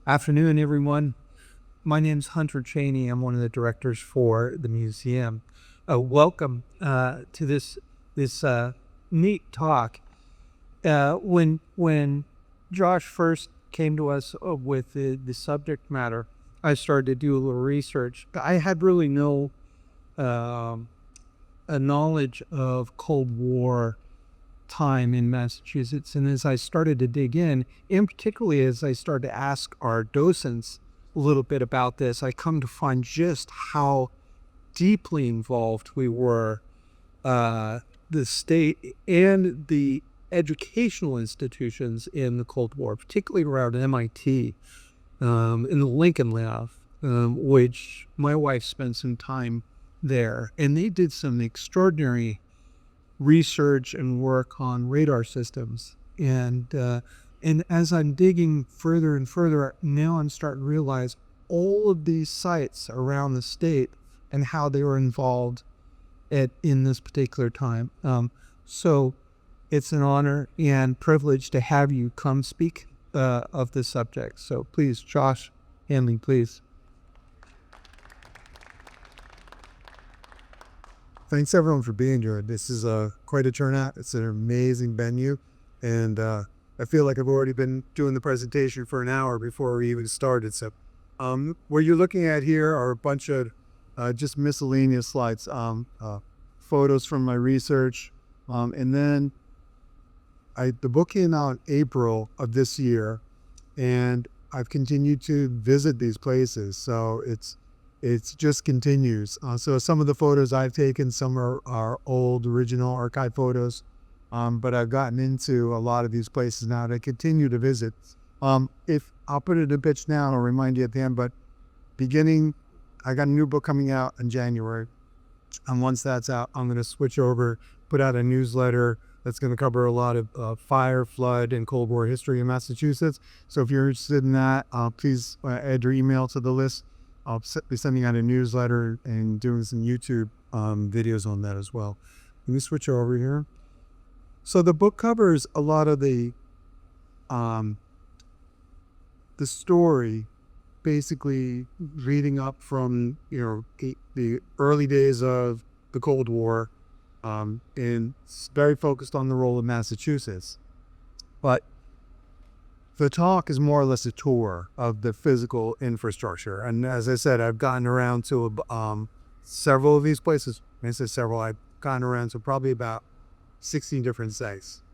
Afternoon, everyone. My name's Hunter Cheney. I'm one of the directors for the museum. Welcome to this neat talk. When Josh first came to us with the subject matter, I started to do a little research. I had really no a knowledge of Cold War time in Massachusetts. And as I started to dig in, and particularly as I started to ask our docents a little bit about this, I come to find just how deeply involved we were, the state and the educational institutions in the Cold War, particularly around MIT, in the Lincoln Lab, which my wife spent some time there. And they did some extraordinary research and work on radar systems. And as I'm digging further and further, now I'm starting to realize all of these sites around the state and how they were involved in this particular time. So it's an honor and privilege to have you come speak of this subject. So please, Josh Shanley, please. Thanks everyone for being here. This is quite a turnout. It's an amazing venue, and I feel like I've already been doing the presentation for an hour before we even started. So what you're looking at here are a bunch of just miscellaneous slides, photos from my research, and then the book came out in April of this year, and I've continued to visit these places. So it just continues. So some of the photos I've taken, some are old, original archive photos, but I've gotten into a lot of these places now to continue to visit. If I'll put it in a pitch now, and I'll remind you at the end, but I got a new book coming out in January. And once that's out, I'm going to switch over, put out a newsletter that's going to cover a lot of fire, flood, and Cold War history in Massachusetts. So if you're interested in that, please add your email to the list. I'll be sending out a newsletter and doing some YouTube videos on that as well. Let me switch over here. So the book covers a lot of the story, basically reading up from the early days of the Cold War, and it's very focused on the role of Massachusetts. But the talk is more or less a tour of the physical infrastructure. And as I said, I've gotten around to several of these places. When I say several, I've gotten around to probably about 16 different sites.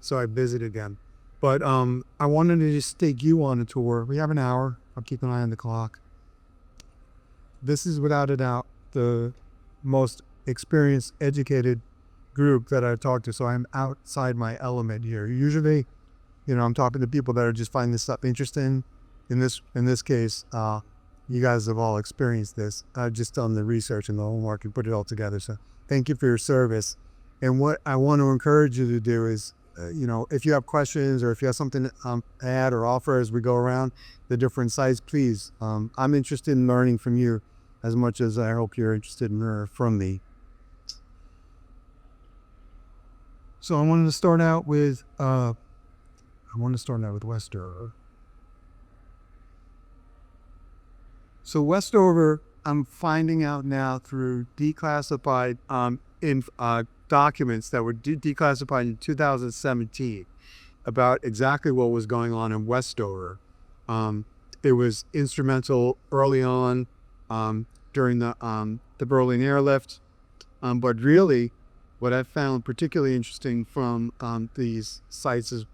So I visited them. But I wanted to just take you on a tour. We have an hour. I'll keep an eye on the clock. This is without a doubt the most experienced, educated group that I've talked to. So I'm outside my element here. Usually, I'm talking to people that are just finding this stuff interesting. In this case, you guys have all experienced this. I've just done the research and the homework and put it all together. So thank you for your service. And what I want to encourage you to do is, if you have questions or if you have something to add or offer as we go around the different sites, please. I'm interested in learning from you as much as I hope you're interested in learning from me. So I wanted to start out with Westover. So Westover, I'm finding out now through declassified documents that were declassified in 2017 about exactly what was going on in Westover. It was instrumental early on during the Berlin airlift, but really what I found particularly interesting from these sites is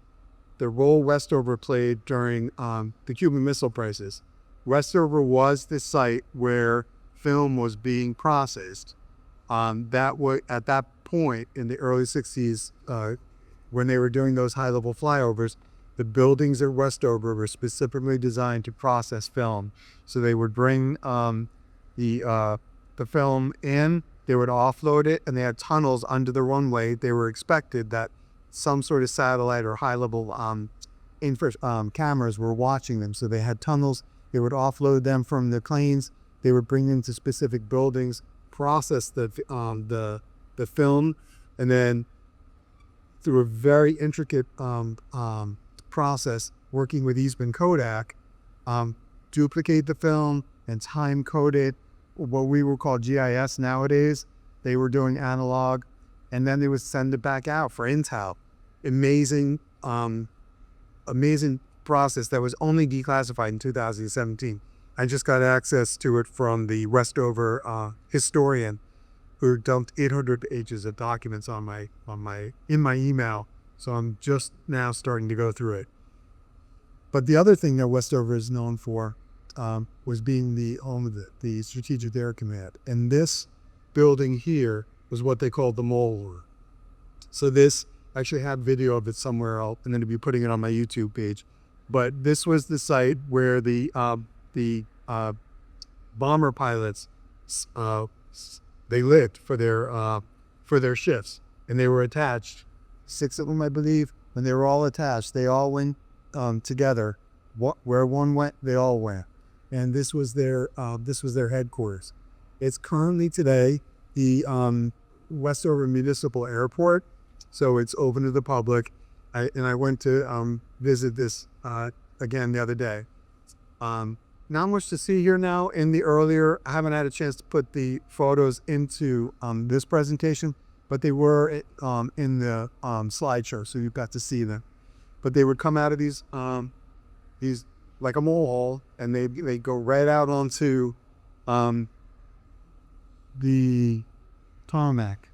the role Westover played during the Cuban Missile Crisis. Westover was the site where film was being processed. At that point in the early 60s, when they were doing those high-level flyovers, the buildings at Westover were specifically designed to process film. So they would bring the film in, they would offload it, and they had tunnels under the runway. They were expected that some sort of satellite or high-level cameras were watching them. So they had tunnels. They would offload them from the planes. They would bring them to specific buildings, process the film, and then through a very intricate process, working with Eastman Kodak, duplicate the film and time code it, what we would call GIS nowadays. They were doing analog, and then they would send it back out for intel. Amazing, amazing process that was only declassified in 2017. I just got access to it from the Westover historian, who dumped 800 pages of documents in my email. So I'm just now starting to go through it. But the other thing that Westover is known for was being the home of the Strategic Air Command. And this building here was what they called the Mole War. So this, I actually have video of it somewhere else, and then I'll be putting it on my YouTube page. But this was the site where the bomber pilots, they lived for their shifts, and they were attached. 6 of them, I believe. When they were all attached, they all went together. Where one went, they all went. And this was their headquarters. It's currently today the Westover Municipal Airport, so it's open to the public. I went to visit this again the other day. Not much to see here now. I haven't had a chance to put the photos into this presentation, but they were in the slideshow, so you got to see them. But they would come out of these like a mole hole, and they go right out onto the tarmac.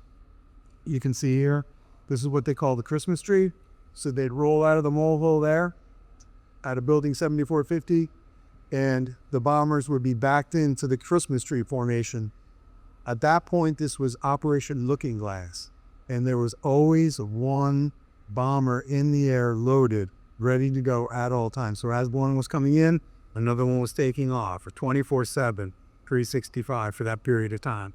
You can see here, this is what they call the Christmas tree. So they'd roll out of the mole hole there, out of building 7450, and the bombers would be backed into the Christmas tree formation. At that point, this was Operation Looking Glass, and there was always one bomber in the air loaded, ready to go at all times. So as one was coming in, another one was taking off for 24/7, 365 for that period of time.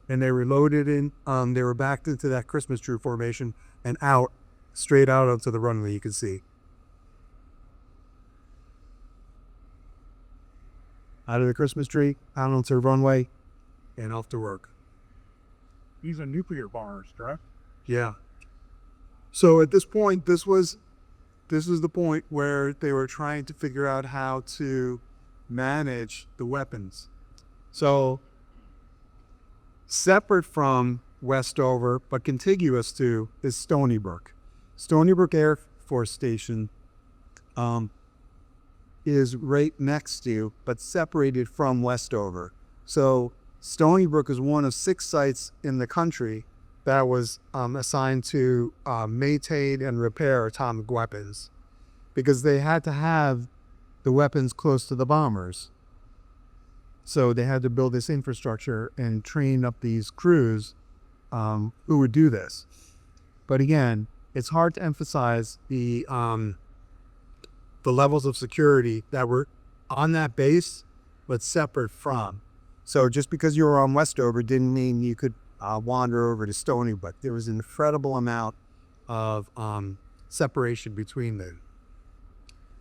And they were loaded in, they were backed into that Christmas tree formation and out, straight out onto the runway, you can see. Out of the Christmas tree, out onto the runway, and off to work. These are nuclear bombers, correct? Yeah. So at this point, this was the point where they were trying to figure out how to manage the weapons. So separate from Westover, but contiguous to, is Stony Brook. Stony Brook Air Force Station is right next to, but separated from Westover. So Stony Brook is one of 6 sites in the country that was assigned to maintain and repair atomic weapons, because they had to have the weapons close to the bombers. So they had to build this infrastructure and train up these crews who would do this. But again, it's hard to emphasize the levels of security that were on that base, but separate from. So just because you were on Westover didn't mean you could wander over to Stony Brook. There was an incredible amount of separation between them.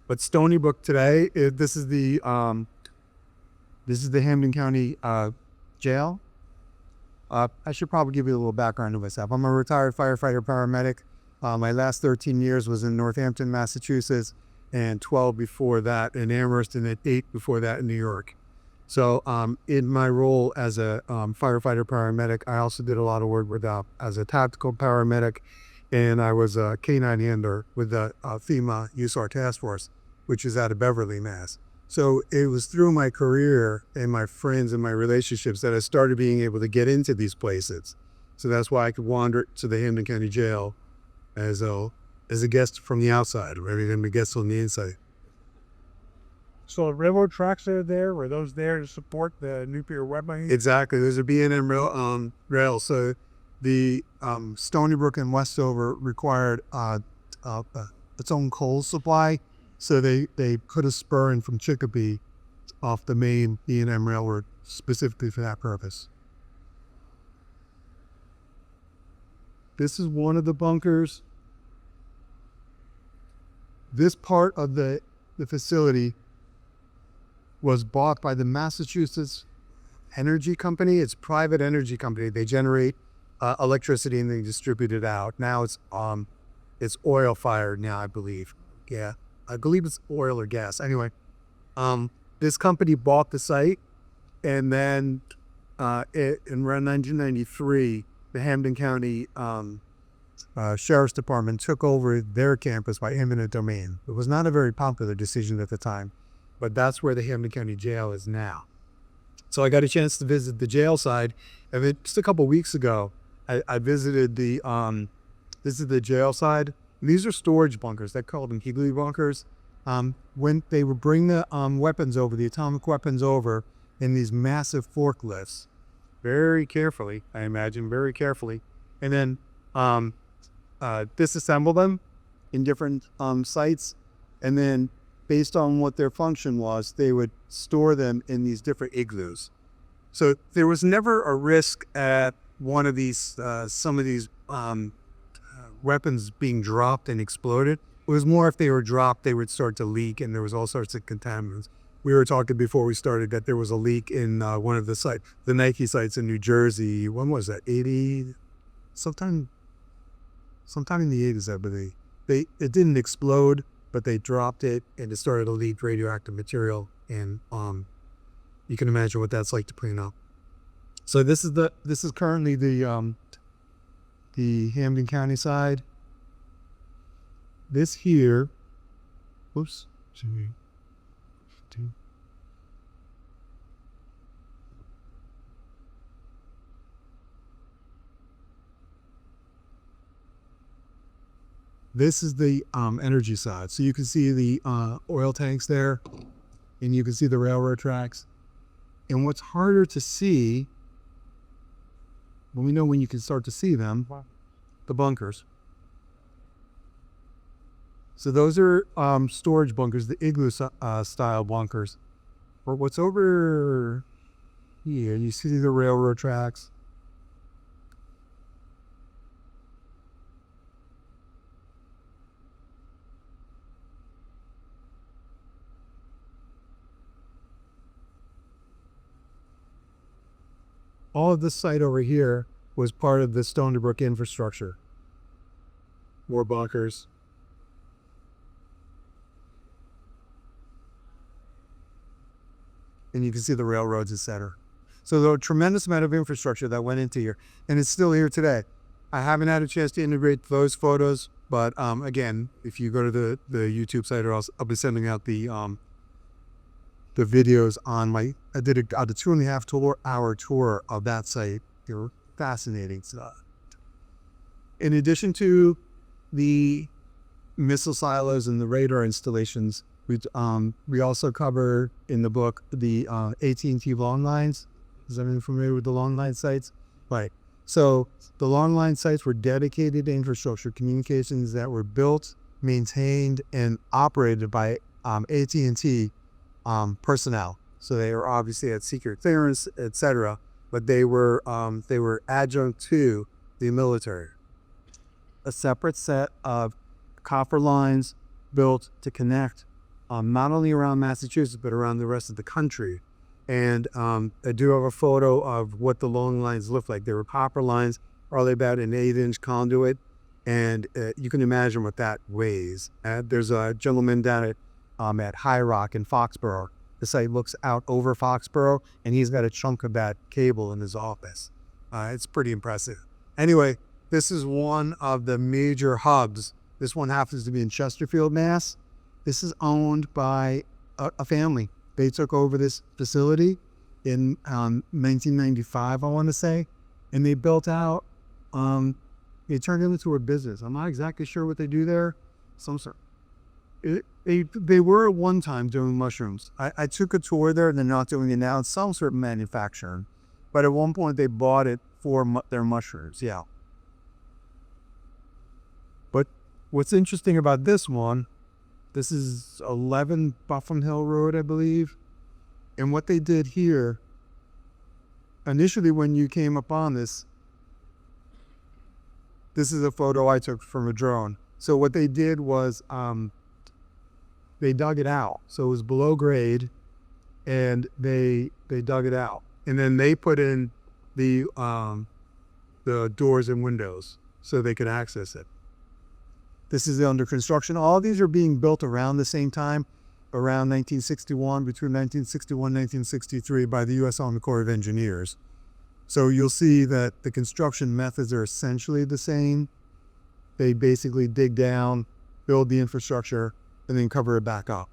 But Stony Brook today, this is the Hampden County Jail. I should probably give you a little background of myself. I'm a retired firefighter paramedic. My last 13 years was in Northampton, Massachusetts, and 12 before that in Amherst, and 8 before that in New York. So in my role as a firefighter paramedic, I also did a lot of work with as a tactical paramedic, and I was a K-9 handler with the FEMA USAR Task Force, which is out of Beverly, Mass. So it was through my career and my friends and my relationships that I started being able to get into these places. So that's why I could wander to the Hampden County Jail as a guest from the outside, rather than a guest on the inside. So the railroad tracks that are there, were those there to support the nuclear weapons? Exactly. There's a B&M rail. So the Stony Brook and Westover required its own coal supply. So they put a spur in from Chicopee off the main B&M railroad specifically for that purpose. This is one of the bunkers. This part of the facility was bought by the Massachusetts Energy Company. It's a private energy company. They generate electricity and they distribute it out. Now it's oil fired now, I believe. Yeah, I believe it's oil or gas. Anyway, This company bought the site, and then in around 1993, the Hampden County Sheriff's Department took over their campus by eminent domain. It was not a very popular decision at the time, but that's where the Hampden County Jail is now. So I got a chance to visit the jail side, and just a couple weeks ago, I visited this is the jail side. These are storage bunkers. They call them Higley bunkers. When they would bring the weapons over, the atomic weapons over, in these massive forklifts, very carefully, I imagine, very carefully, and then disassemble them in different sites, and then based on what their function was, they would store them in these different igloos. So there was never a risk at one of these, some of these weapons being dropped and exploded. It was more if they were dropped, they would start to leak, and there was all sorts of contaminants. We were talking before we started that there was a leak in one of the sites, the Nike sites in New Jersey. When was that? 80, sometime in the 80s, I believe. It didn't explode, but they dropped it, and it started to leak radioactive material, and you can imagine what that's like to clean up. So this is currently the Hampden County side. This here, whoops, this is the energy side. So you can see the oil tanks there, and you can see the railroad tracks. And what's harder to see, well, we know when you can start to see them, the bunkers. So those are storage bunkers, the igloo style bunkers. Or what's over here, you see the railroad tracks. All of this site over here was part of the Stone to Brook infrastructure. More bunkers. And you can see the railroads, etc. So there was a tremendous amount of infrastructure that went into here, and it's still here today. I haven't had a chance to integrate those photos, but again, if you go to the YouTube site, or else I'll be sending out the videos on my. I did a 2.5 hour tour of that site. They were fascinating stuff. In addition to the missile silos and the radar installations, we also cover in the book the AT&T long lines. Is anyone familiar with the long line sites? Right. So the long line sites were dedicated infrastructure communications that were built, maintained, and operated by AT&T personnel. So they were obviously at secret clearance, etc. But they were adjunct to the military. A separate set of copper lines built to connect not only around Massachusetts, but around the rest of the country. And I do have a photo of what the long lines look like. They were copper lines, probably about an 8-inch conduit. And you can imagine what that weighs. There's a gentleman down at High Rock in Foxborough. The site looks out over Foxborough, and he's got a chunk of that cable in his office. It's pretty impressive. Anyway, this is one of the major hubs. This one happens to be in Chesterfield, Mass. This is owned by a family. They took over this facility in 1995, I want to say, and they built out, they turned it into a business. I'm not exactly sure what they do there. Some sort. They were at one time doing mushrooms. I took a tour there, and they're not doing it now. It's some sort of manufacturing. But at one point, they bought it for their mushrooms, yeah. But what's interesting about this one, this is 11 Buffum Hill Road, I believe. And what they did here, initially when you came upon this is a photo I took from a drone. So what they did was they dug it out. So it was below grade, and they dug it out. And then they put in the doors and windows so they could access it. This is under construction. All these are being built around the same time. around 1961, between 1961 and 1963 by the U.S. Army Corps of Engineers. So you'll see that the construction methods are essentially the same. They basically dig down, build the infrastructure, and then cover it back up.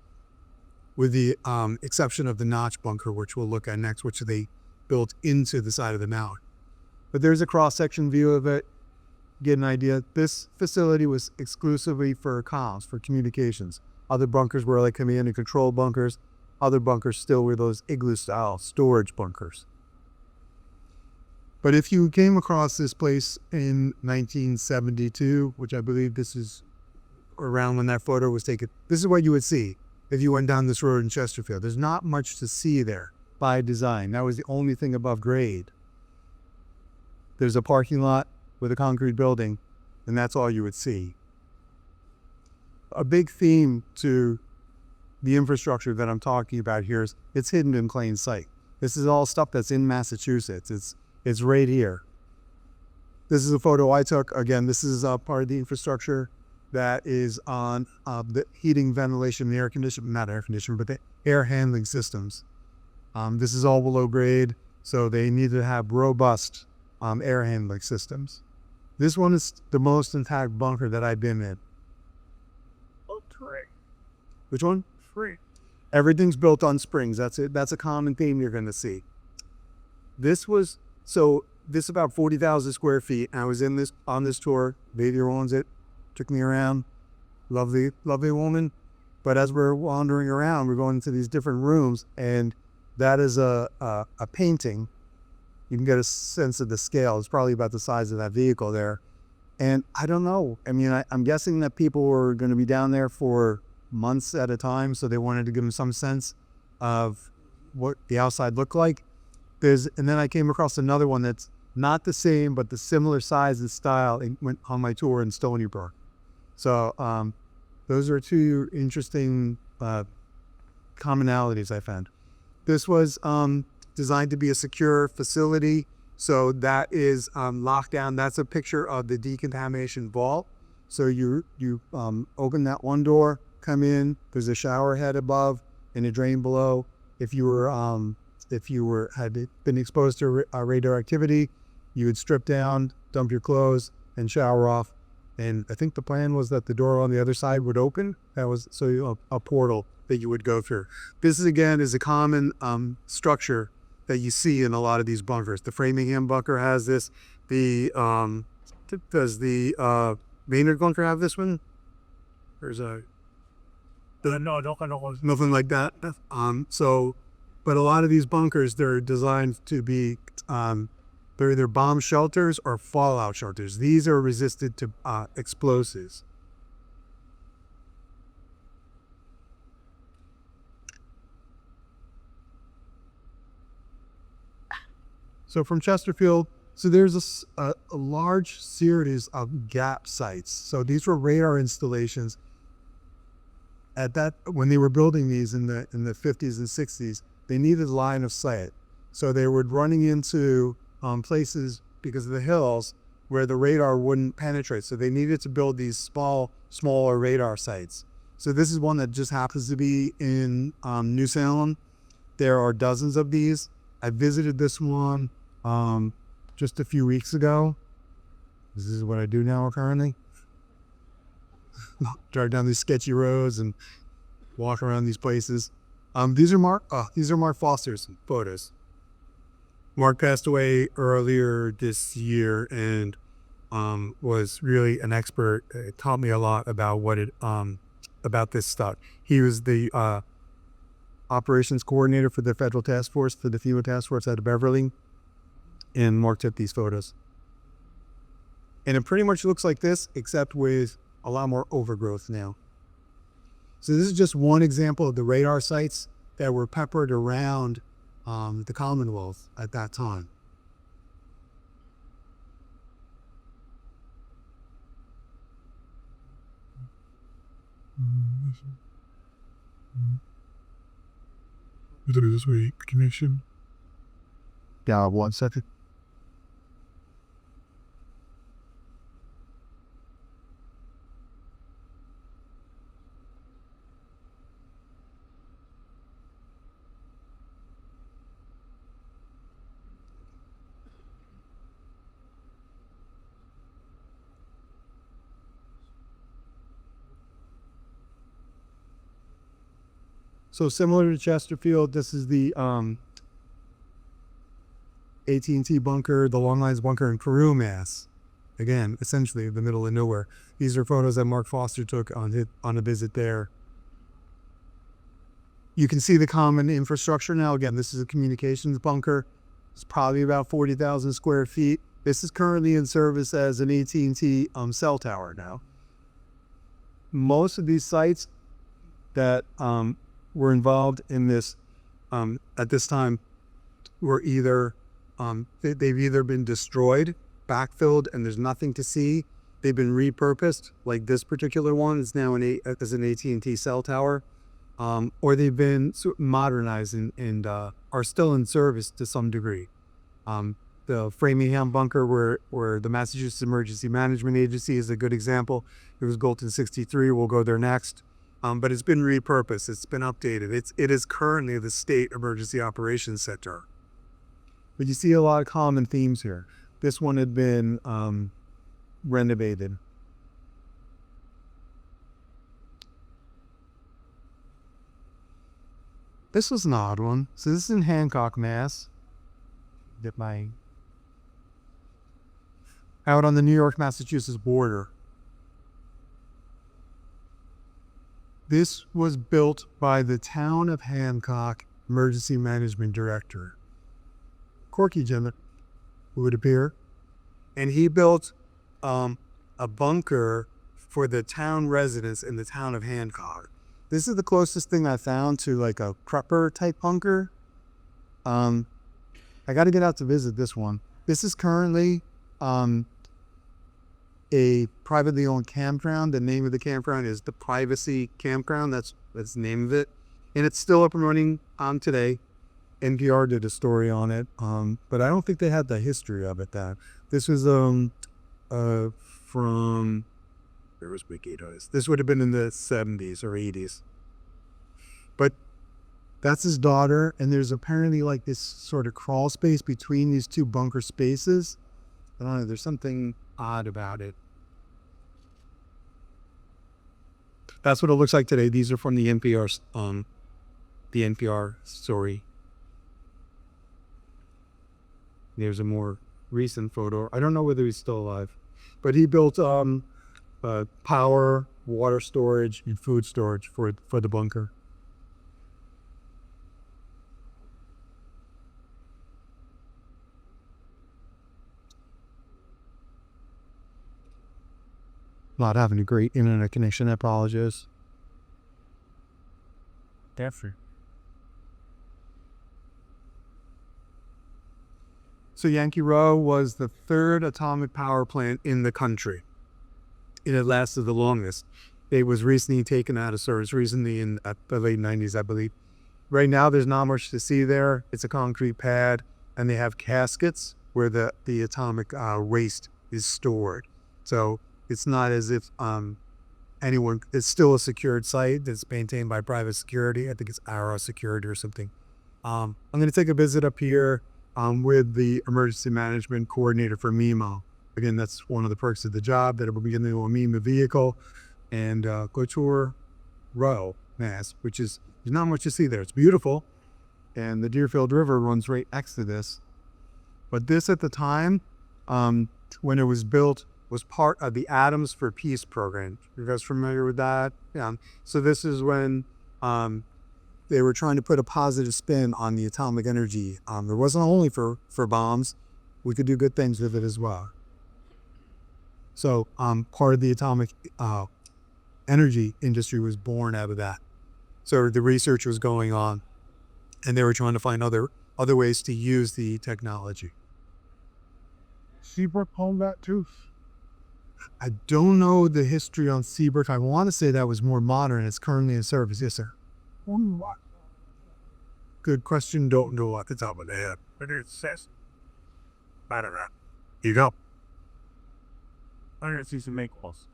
With the exception of the notch bunker, which we'll look at next, which they built into the side of the mountain. But there's a cross-section view of it. Get an idea. This facility was exclusively for comms, for communications. Other bunkers were like command and control bunkers. Other bunkers still were those igloo-style storage bunkers. But if you came across this place in 1972, which I believe this is around when that photo was taken, this is what you would see if you went down this road in Chesterfield. There's not much to see there by design. That was the only thing above grade. There's a parking lot with a concrete building, and that's all you would see. A big theme to the infrastructure that I'm talking about here is it's hidden in plain sight. This is all stuff that's in Massachusetts. It's right here. This is a photo I took. Again, this is part of the infrastructure that is on the heating, ventilation, the air conditioning, not air conditioning, but the air handling systems. This is all below grade, so they need to have robust air handling systems. This one is the most intact bunker that I've been in. Oh, great. Which one? Free. Everything's built on springs. That's it. That's a common theme you're going to see. This is about 40,000 square feet. I was on this tour. Lady who owns it took me around. Lovely, lovely woman. But as we're wandering around, we're going into these different rooms, and that is a painting. You can get a sense of the scale. It's probably about the size of that vehicle there. And I don't know. I mean, I'm guessing that people were going to be down there for months at a time, so they wanted to give them some sense of what the outside looked like. And then I came across another one that's not the same, but the similar size and style. It went on my tour in Stony Brook. So those are two interesting commonalities I found. This was designed to be a secure facility. So that is locked down. That's a picture of the decontamination vault. So you open that one door, come in, there's a shower head above and a drain below. If you had been exposed to radioactivity, you would strip down, dump your clothes, and shower off. And I think the plan was that the door on the other side would open. That was a portal that you would go through. This is a common structure that you see in a lot of these bunkers. The Framingham bunker has this. Does the Maynard bunker have this one? There's No, don't. nothing like that. But a lot of these bunkers, they're designed to be they're either bomb shelters or fallout shelters. These are resistant to explosives. So from Chesterfield, there's a large series of gap sites. So these were radar installations. When they were building these in the 50s and 60s, they needed line of sight. So they were running into places because of the hills where the radar wouldn't penetrate. So they needed to build these smaller radar sites. So this is one that just happens to be in New Salem. There are dozens of these. I visited this one just a few weeks ago. This is what I do now currently. Drive down these sketchy roads and walk around these places. These are Mark Foster's photos. Mark passed away earlier this year and was really an expert. It taught me a lot about about this stuff. He was the operations coordinator for the federal task force, for the FEMA task force out of Beverly, and Mark took these photos. And it pretty much looks like this, except with a lot more overgrowth now. So this is just one example of the radar sites that were peppered around the Commonwealth at that time. This way, connection. Yeah, 1 second. So similar to Chesterfield, this is the AT&T bunker, the Long Lines bunker in Peru, Mass. Again, essentially the middle of nowhere. These are photos that Mark Foster took on a visit there. You can see the common infrastructure now. Again, this is a communications bunker. It's probably about 40,000 square feet. This is currently in service as an AT&T cell tower now. Most of these sites that were involved in this at this time were either they've either been destroyed, backfilled, and there's nothing to see. They've been repurposed, like this particular one is now as an AT&T cell tower, or they've been modernized and are still in service to some degree. The Framingham bunker, where the Massachusetts Emergency Management Agency is a good example. It was built in '63. We'll go there next. But it's been repurposed. It's been updated. It is currently the State Emergency Operations Center. But you see a lot of common themes here. This one had been renovated. This was an odd one. So this is in Hancock, Mass. Out on the New York-Massachusetts border. This was built by the town of Hancock Emergency Management Director. Quirky gentleman, who would appear. And he built a bunker for the town residents in the town of Hancock. This is the closest thing I found to like a prepper type bunker. I got to get out to visit this one. This is currently a privately owned campground. The name of the campground is the Privacy Campground. That's the name of it. And it's still up and running today. NPR did a story on it, but I don't think they had the history of it. This was from, where was Wikipedia? This would have been in the 70s or 80s. But that's his daughter, and there's apparently like this sort of crawl space between these two bunker spaces. I don't know, there's something odd about it. That's what it looks like today. These are from the NPR story. There's a more recent photo. I don't know whether he's still alive, but he built power, water storage, and food storage for the bunker. Not having a great internet connection, I apologize. Definitely. So Yankee Row was the third atomic power plant in the country. It had lasted the longest. It was recently taken out of service, recently in the late 90s, I believe. Right now, there's not much to see there. It's a concrete pad, and they have caskets where the atomic waste is stored. So it's not as if it's still a secured site that's maintained by private security. I think it's Arrow Security or something. I'm going to take a visit up here with the emergency management coordinator for MEMO. Again, that's one of the perks of the job, that it will be in a MEMO vehicle, and go tour Row, Mass, which is, there's not much to see there. It's beautiful, and the Deerfield River runs right next to this. But this at the time, when it was built, was part of the Atoms for Peace program. You guys familiar with that? Yeah. So this is when they were trying to put a positive spin on the atomic energy. It wasn't only for bombs. We could do good things with it as well. So part of the atomic energy industry was born out of that. So the research was going on, and they were trying to find other ways to use the technology. Seabrook owned that too. I don't know the history on Seabrook. I want to say that was more modern. It's currently in service. Yes, sir. What? Good question. Don't know off the top of the head. But it says, I don't know. Here you go. I'm going to see some make-calls.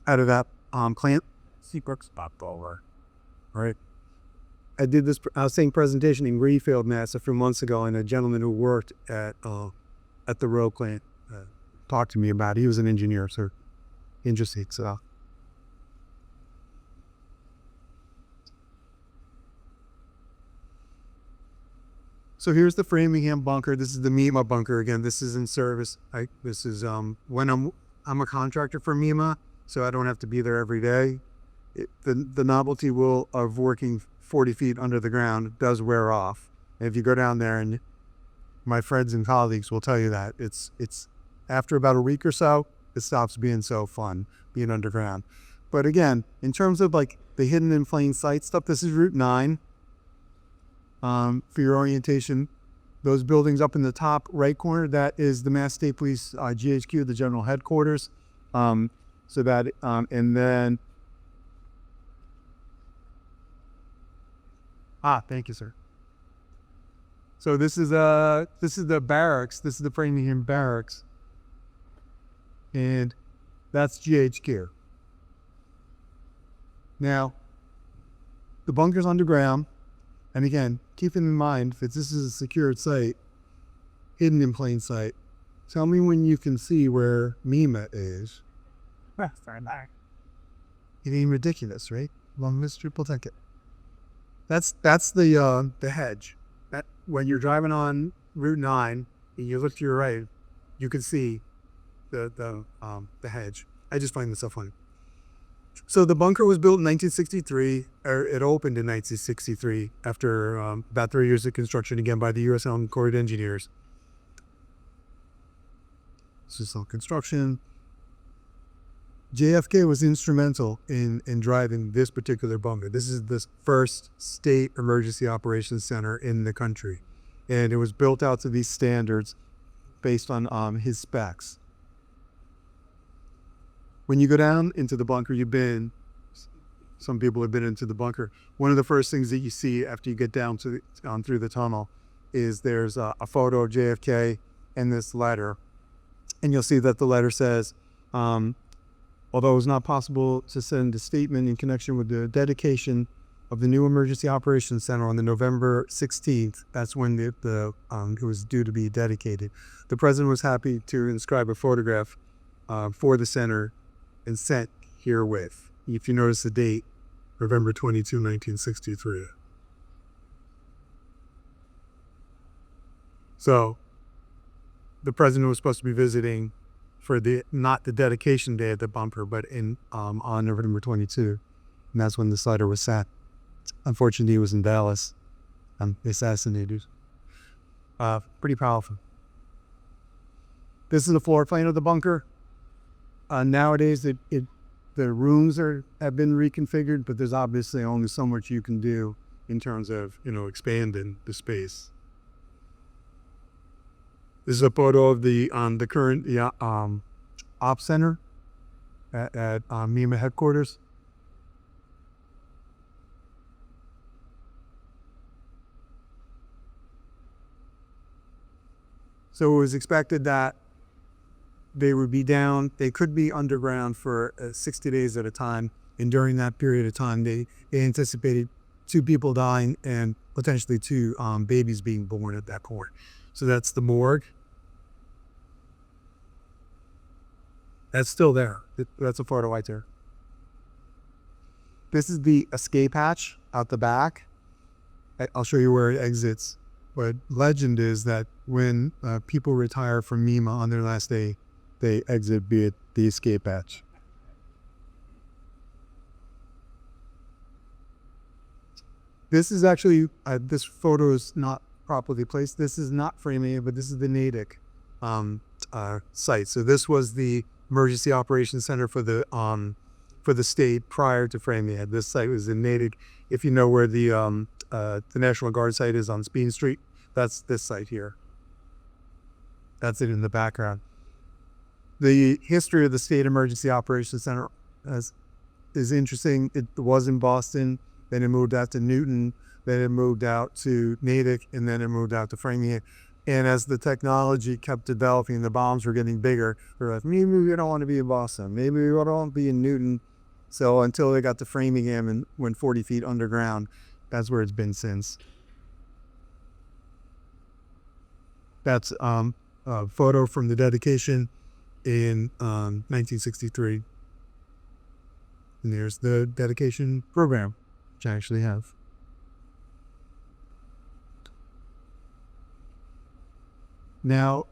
Out of that plant. Seabrook's popped over. Right. I did this same presentation in Greenfield, Mass. a few months ago, and a gentleman who worked at the Row plant talked to me about it. He was an engineer, so interesting. So So here's the Framingham bunker. This is the MEMA bunker. Again, this is in service. This is when I'm a contractor for MEMA, so I don't have to be there every day. The novelty of working 40 feet under the ground does wear off. And if you go down there, and my friends and colleagues will tell you that it's after about a week or so, it stops being so fun being underground. But again, in terms of like the hidden in plain sight stuff, this is Route 9. For your orientation, those buildings up in the top right corner, that is the Mass State Police GHQ, the general headquarters. And then, thank you, sir. So this is the barracks. This is the Framingham barracks, and that's GHQ. Now, the bunker's underground. And again, keeping in mind that this is a secured site, hidden in plain sight, tell me when you can see where MEMA is. It ain't ridiculous, right? Long list triple ticket. That's the hedge. That when you're driving on Route 9 and you look to your right, you can see the hedge. I just find this so funny. So the bunker was built in 1963, or it opened in 1963 after about 3 years of construction, again by the U.S. Army Corps of Engineers. This is all construction. JFK was instrumental in driving this particular bunker. This is the first state emergency operations center in the country. And it was built out to these standards based on his specs. When you go down into the bunker, some people have been into the bunker. One of the first things that you see after you get down through the tunnel is there's a photo of JFK and this letter. And you'll see that the letter says, although it was not possible to send a statement in connection with the dedication of the new Emergency Operations Center on the November 16th, that's when it was due to be dedicated. The president was happy to inscribe a photograph for the center and sent herewith. If you notice the date, November 22, 1963. So the president was supposed to be visiting for not the dedication day of the bunker, but on November 22. And that's when this letter was sent. Unfortunately, he was in Dallas, assassinated. Pretty powerful. This is the floor plan of the bunker. Nowadays, the rooms have been reconfigured, but there's obviously only so much you can do in terms of expanding the space. This is a photo of the current ops center at MEMA headquarters. So it was expected that they would be down. They could be underground for 60 days at a time. And during that period of time, they anticipated 2 people dying and potentially 2 babies being born at that point. So that's the morgue. That's still there. That's a photo right there. This is the escape hatch out the back. I'll show you where it exits. But legend is that when people retire from MEMA on their last day, they exit via the escape hatch. This is actually, this photo is not properly placed. This is not Framingham, but this is the Natick site. So this was the Emergency Operations Center for the state prior to Framingham. This site was in Natick. If you know where the National Guard site is on Speen Street, that's this site here. That's it in the background. The history of the State Emergency Operations Center is interesting. It was in Boston, then it moved out to Newton, then it moved out to Natick, and then it moved out to Framingham. And as the technology kept developing, the bombs were getting bigger. They're like, maybe we don't want to be in Boston. Maybe we don't want to be in Newton. So until they got to Framingham and went 40 feet underground, that's where it's been since. That's a photo from the dedication in 1963. And there's the dedication program, which I actually have. Now,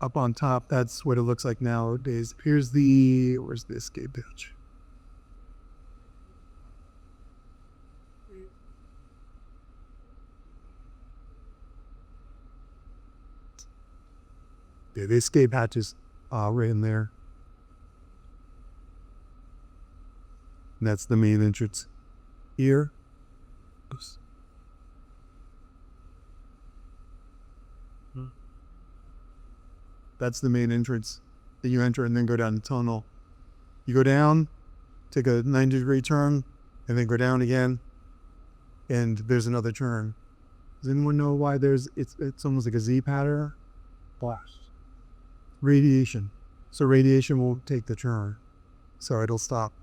up on top, that's what it looks like nowadays. Where's the escape hatch? Yeah, the escape hatch is right in there. And that's the main entrance here. Oops. That's the main entrance that you enter and then go down the tunnel. You go down, take a 90-degree turn, and then go down again, and there's another turn. Does anyone know why it's almost like a Z pattern? Blast. Radiation. So radiation won't take the turn. So it'll stop.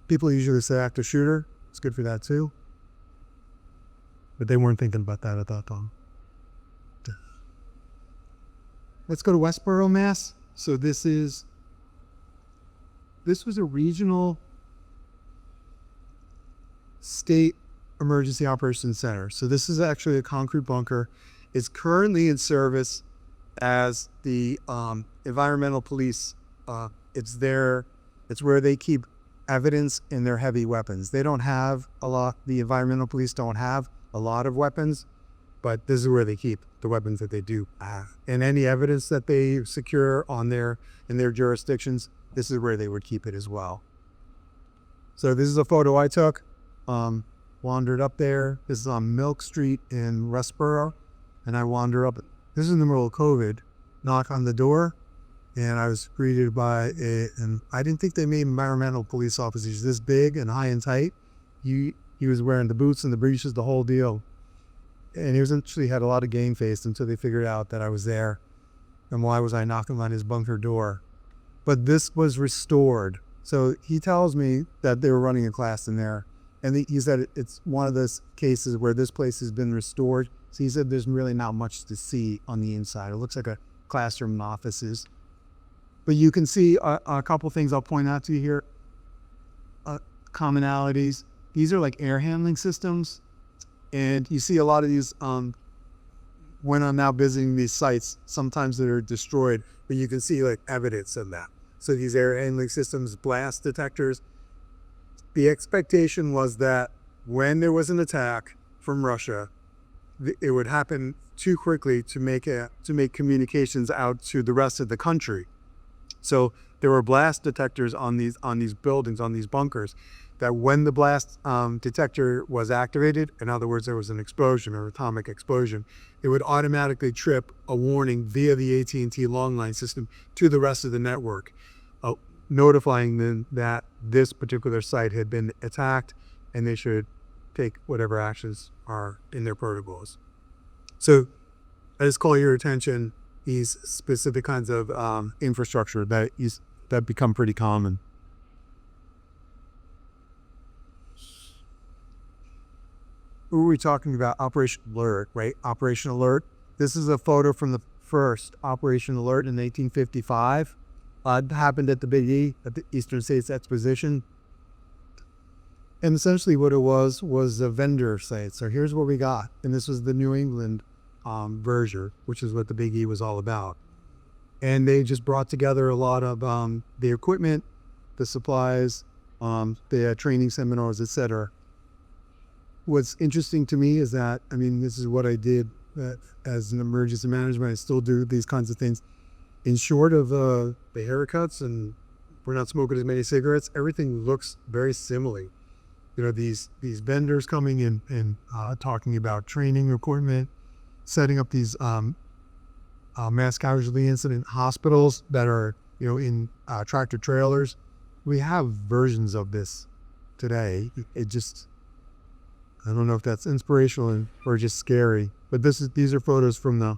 People usually say active shooter. It's good for that too. But they weren't thinking about that at that time. Let's go to Westboro, Mass. So this was a regional state emergency operations center. So this is actually a concrete bunker. It's currently in service as the environmental police. It's where they keep evidence in their heavy weapons. They don't have a lot. The environmental police don't have a lot of weapons, but this is where they keep the weapons that they do have. And any evidence that they secure in their jurisdictions, this is where they would keep it as well. So this is a photo I took. Wandered up there. This is on Milk Street in Westboro, and I wander up. This is in the middle of COVID. Knock on the door, and I was greeted by and I didn't think they made environmental police officers this big and high and tight. He was wearing the boots and the breeches, the whole deal. And he actually had a lot of game face until they figured out that I was there. And why was I knocking on his bunker door? But this was restored. So he tells me that they were running a class in there. And he said it's one of those cases where this place has been restored. So he said there's really not much to see on the inside. It looks like a classroom and offices. But you can see a couple things I'll point out to you here. Commonalities. These are like air handling systems. And you see a lot of these, when I'm now visiting these sites, sometimes they're destroyed, but you can see like evidence of that. So these air handling systems, blast detectors. The expectation was that when there was an attack from Russia, it would happen too quickly to make communications out to the rest of the country. So there were blast detectors on these buildings, on these bunkers, that when the blast detector was activated, in other words, there was an explosion or atomic explosion, it would automatically trip a warning via the AT&T long line system to the rest of the network, notifying them that this particular site had been attacked and they should take whatever actions are in their protocols. So I just call your attention these specific kinds of infrastructure that become pretty common. Who are we talking about? Operation Alert, right? Operation Alert. This is a photo from the first Operation Alert in 1855. It happened at the Big E, at the Eastern States Exposition. And essentially what it was a vendor site. So here's what we got. And this was the New England version, which is what the Big E was all about. And they just brought together a lot of the equipment, the supplies, the training seminars, etc. What's interesting to me is that, this is what I did as an emergency management. I still do these kinds of things. In short of the haircuts and we're not smoking as many cigarettes, everything looks very similar. These vendors coming in and talking about training equipment, setting up these mass casualty incident hospitals that are, in tractor trailers. We have versions of this today. I don't know if that's inspirational or just scary, but these are photos from the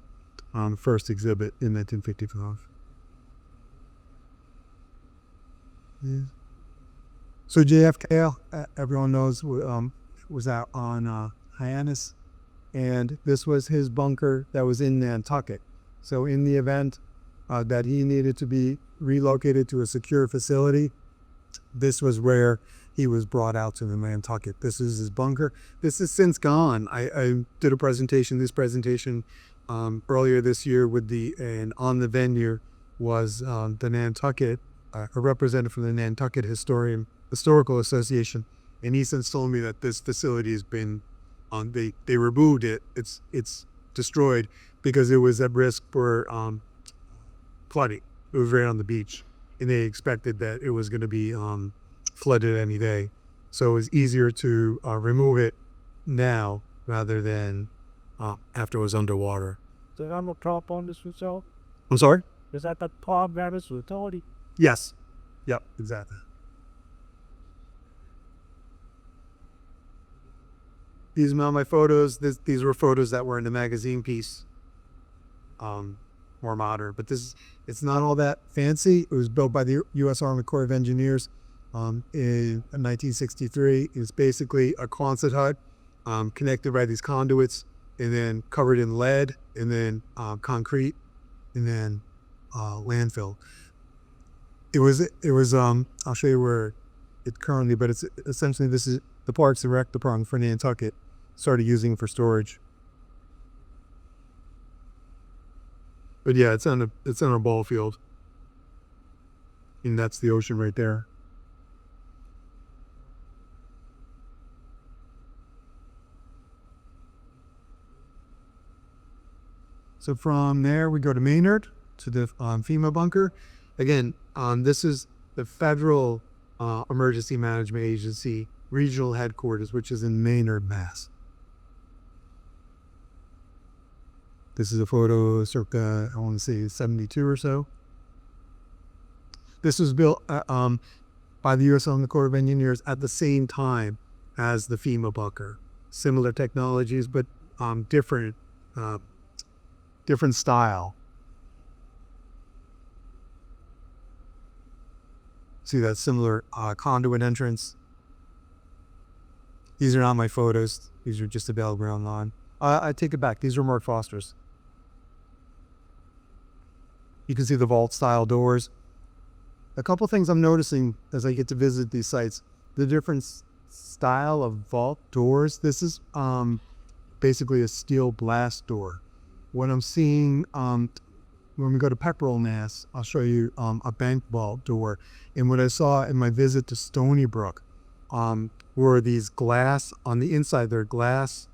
first exhibit in 1955. Yeah. So JFK, everyone knows, was out on Hyannis, and this was his bunker that was in Nantucket. So in the event that he needed to be relocated to a secure facility, this was where he was brought out to the Nantucket. This is his bunker. This is since gone. I did a presentation. This presentation earlier this year and on the venue was the Nantucket, a representative from the Nantucket Historical Association, and he since told me that this facility has been they removed it. It's destroyed because it was at risk for flooding. It was right on the beach, and they expected that it was going to be flooded any day. So it was easier to remove it now rather than after it was underwater. Is that on the top on this hotel? I'm sorry? Is that the top of this utility? Yes. Yep, exactly. These are my photos. These were photos that were in the magazine piece. More modern, but it's not all that fancy. It was built by the U.S. Army Corps of Engineers in 1963. It's basically a Quonset hut connected by these conduits and then covered in lead and then concrete and then landfill. It was I'll show you where it currently, but it's essentially, this is the Parks and Rec Department for Nantucket started using for storage. But yeah, it's on a ball field, and that's the ocean right there. So from there we go to Maynard to the FEMA bunker. Again, this is the Federal Emergency Management Agency regional headquarters, which is in Maynard, Mass. This is a photo circa, I want to say 72 or so. This was built by the U.S. Army Corps of Engineers at the same time as the FEMA bunker. Similar technologies, but different style. See that similar conduit entrance. These are not my photos. These are just available online. I take it back. These are Mark Foster's. You can see the vault style doors. A couple things I'm noticing as I get to visit these sites, the different style of vault doors. This is basically a steel blast door. What I'm seeing when we go to Pepperell, Mass, I'll show you a bank vault door. And what I saw in my visit to Stony Brook were these glass, on the inside, they're glass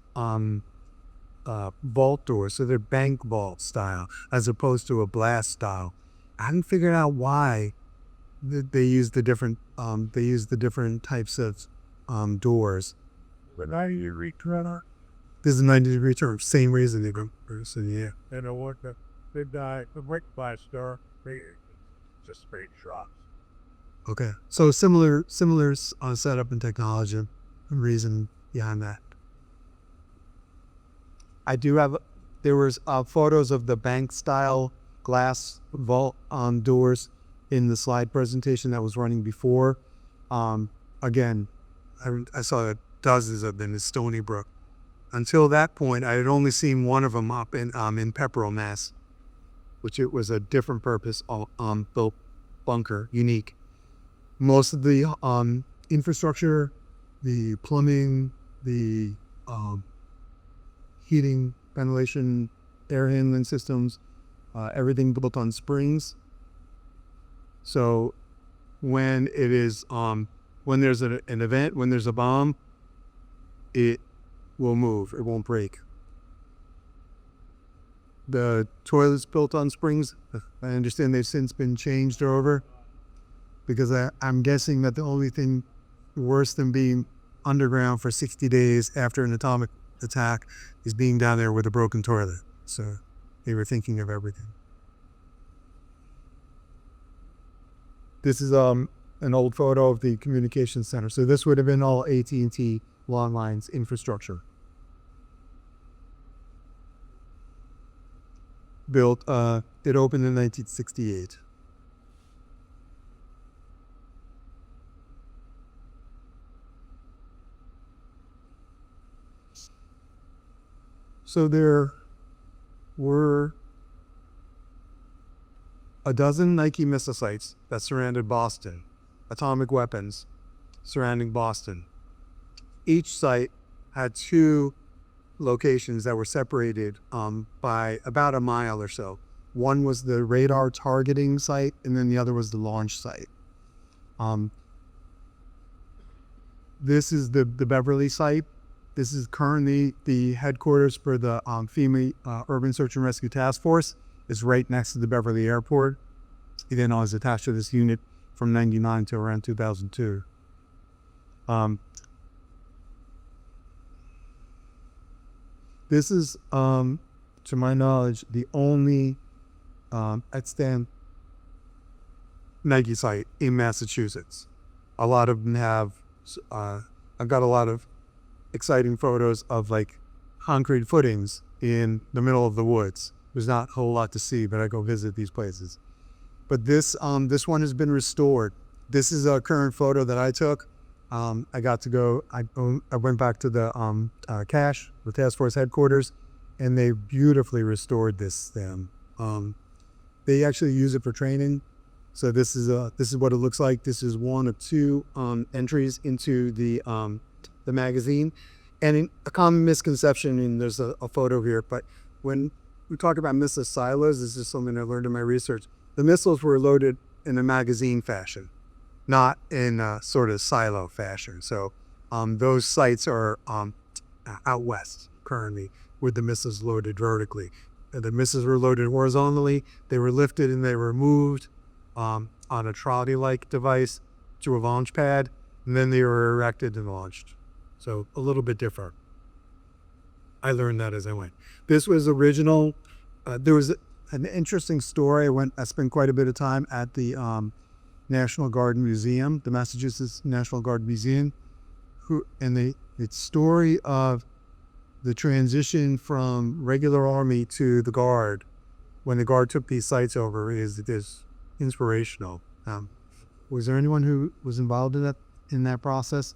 vault doors. So they're bank vault style as opposed to a blast style. I haven't figured out why they use the different types of doors. But 90-degree turn. This is a 90-degree turn, same reason they go. So yeah. And I want the brick blaster, just straight shots. Okay, so similar setup and technology and reason behind that. I do have, there was photos of the bank style glass vault doors in the slide presentation that was running before. Again, I saw dozens of them in Stony Brook. Until that point, I had only seen one of them up in Pepperell, Mass, which it was a different purpose built bunker, unique. Most of the infrastructure, the plumbing, the heating, ventilation, air handling systems, everything built on springs. So when it is when there's an event, when there's a bomb, it will move. It won't break. The toilets built on springs, I understand they've since been changed over, because I'm guessing that the only thing worse than being underground for 60 days after an atomic attack is being down there with a broken toilet. So they were thinking of everything. This is an old photo of the communications center. So this would have been all AT&T long lines infrastructure. Built, it opened in 1968. So there were a dozen Nike missile sites that surrounded Boston, atomic weapons surrounding Boston. Each site had two locations that were separated by about a mile or so. One was the radar targeting site, and then the other was the launch site. This is the Beverly site. This is currently the headquarters for the FEMA Urban Search and Rescue Task Force. It's right next to the Beverly Airport. He then was attached to this unit from 99 to around 2002. This is, to my knowledge, the only extant Nike site in Massachusetts. A lot of them have, I've got a lot of exciting photos of like concrete footings in the middle of the woods. There's not a whole lot to see, but I go visit these places. But this one has been restored. This is a current photo that I took. I got to go, I went back to the CASH, the task force headquarters, and they beautifully restored this thing. They actually use it for training. So this is what it looks like. This is one of two entries into the magazine. And a common misconception, and there's a photo here, but when we talk about missile silos, this is something I learned in my research. The missiles were loaded in a magazine fashion, not in a sort of silo fashion. So those sites are out west currently with the missiles loaded vertically. The missiles were loaded horizontally. They were lifted and they were moved on a trolley-like device to a launch pad, and then they were erected and launched. So a little bit different. I learned that as I went. This was original. There was an interesting story. I spent quite a bit of time at the National Guard Museum, the Massachusetts National Guard Museum, the story of the transition from regular Army to the Guard when the Guard took these sites over is inspirational. Was there anyone who was involved in that process?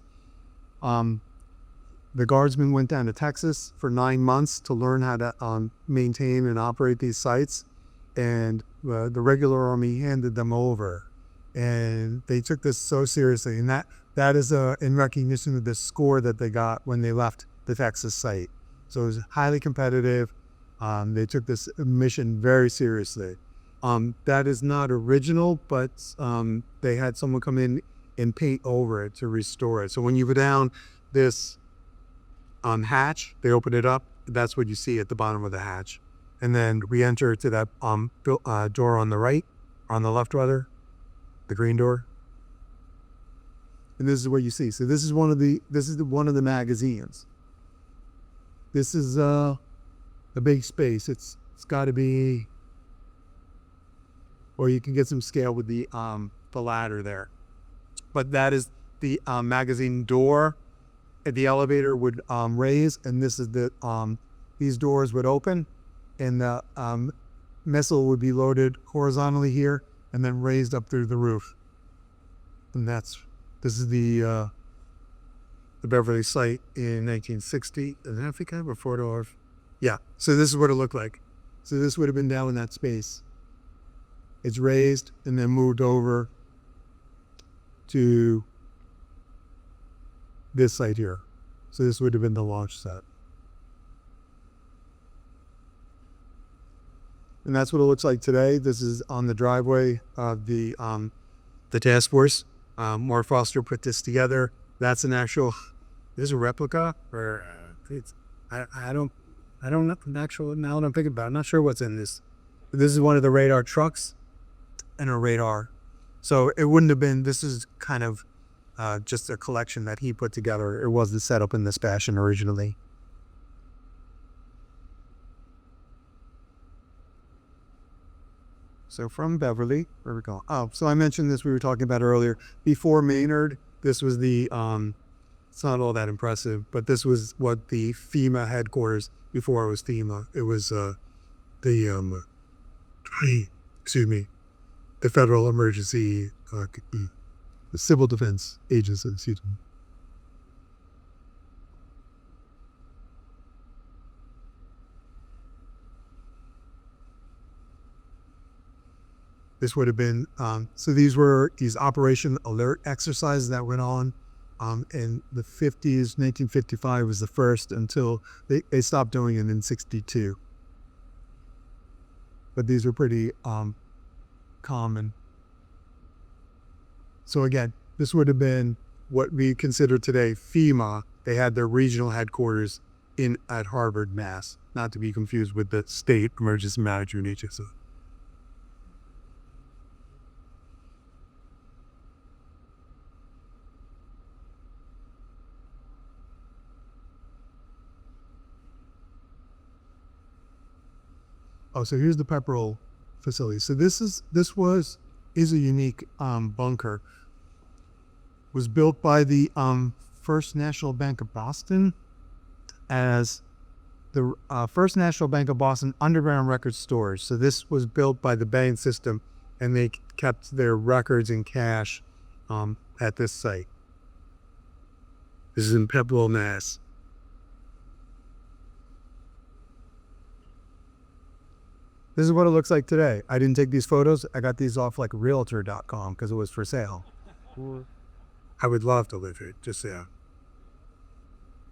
The Guardsmen went down to Texas for 9 months to learn how to maintain and operate these sites, and the regular Army handed them over. And they took this so seriously, and that is in recognition of the score that they got when they left the Texas site. So it was highly competitive. They took this mission very seriously. That is not original, but they had someone come in and paint over it to restore it. So when you go down this hatch, they open it up. That's what you see at the bottom of the hatch. And then we enter to that door on the right, on the left rather, the green door. And this is what you see. So this is one of the magazines. This is a big space. It's got to be, or you can get some scale with the ladder there. But that is the magazine door. The elevator would raise, and this is these doors would open, and the missile would be loaded horizontally here and then raised up through the roof. And this is the Beverly site in 1960. And I think I have a photo of, yeah. So this is what it looked like. So this would have been down in that space. It's raised and then moved over to this site here. So this would have been the launch set. And that's what it looks like today. This is on the driveway of the task force. Mark Foster put this together. That's an actual, this is a replica, or I don't know the actual, now that I'm thinking about it, I'm not sure what's in this. But this is one of the radar trucks and a radar. So it wouldn't have been, this is kind of just a collection that he put together. It wasn't set up in this fashion originally. So from Beverly, where we go? Oh, so I mentioned this, we were talking about earlier. Before Maynard, this was the, it's not all that impressive, but this was what the FEMA headquarters, before it was FEMA, it was the Federal Emergency, the Civil Defense Agency, excuse me. This would have been, so these were these Operation Alert exercises that went on in the 50s. 1955 was the first until they stopped doing it in 62. But these were pretty common. So again, this would have been what we consider today FEMA. They had their regional headquarters at Harvard, Mass. Not to be confused with the State Emergency Management Agency. Oh, so here's the Pepperell facility. So this is a unique bunker. Was built by the First National Bank of Boston as the First National Bank of Boston underground record storage. So this was built by the bank system, and they kept their records in cash at this site. This is in Pepperell, Mass. This is what it looks like today. I didn't take these photos. I got these off like realtor.com because it was for sale. I would love to live here, just yeah.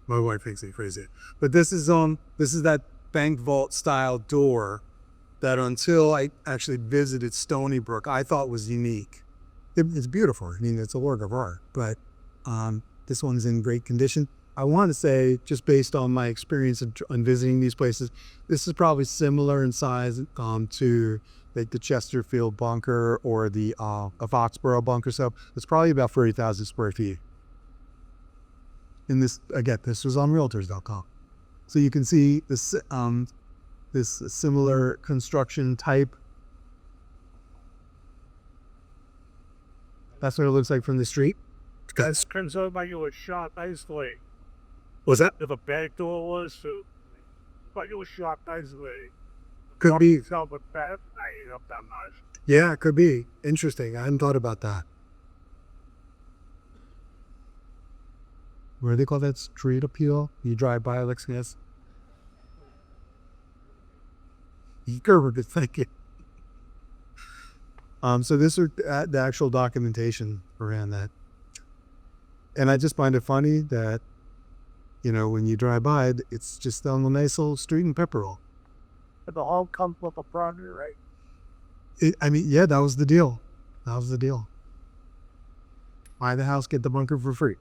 My wife thinks I'm crazy. But this is that bank vault style door that until I actually visited Stony Brook, I thought was unique. It's beautiful. I mean, it's a work of art, but this one's in great condition. I want to say, just based on my experience in visiting these places, this is probably similar in size to like the Chesterfield bunker or the Foxborough bunker. So it's probably about 30,000 square feet. And this, again, this was on realtors.com. So you can see this similar construction type. That's what it looks like from the street. That's concerned like it was shot nicely. Was that? If a back door was, so like it was shot nicely. Could be. Up that much. Yeah, it could be. Interesting. I hadn't thought about that. What do they call that? Street appeal? You drive by, like this. You're good thinking. So this is the actual documentation around that. And I just find it funny that, you know, when you drive by, it's just on a nice little street in Pepperell. But the home comes with a property, right? Yeah, that was the deal. That was the deal. Buy the house, get the bunker for free.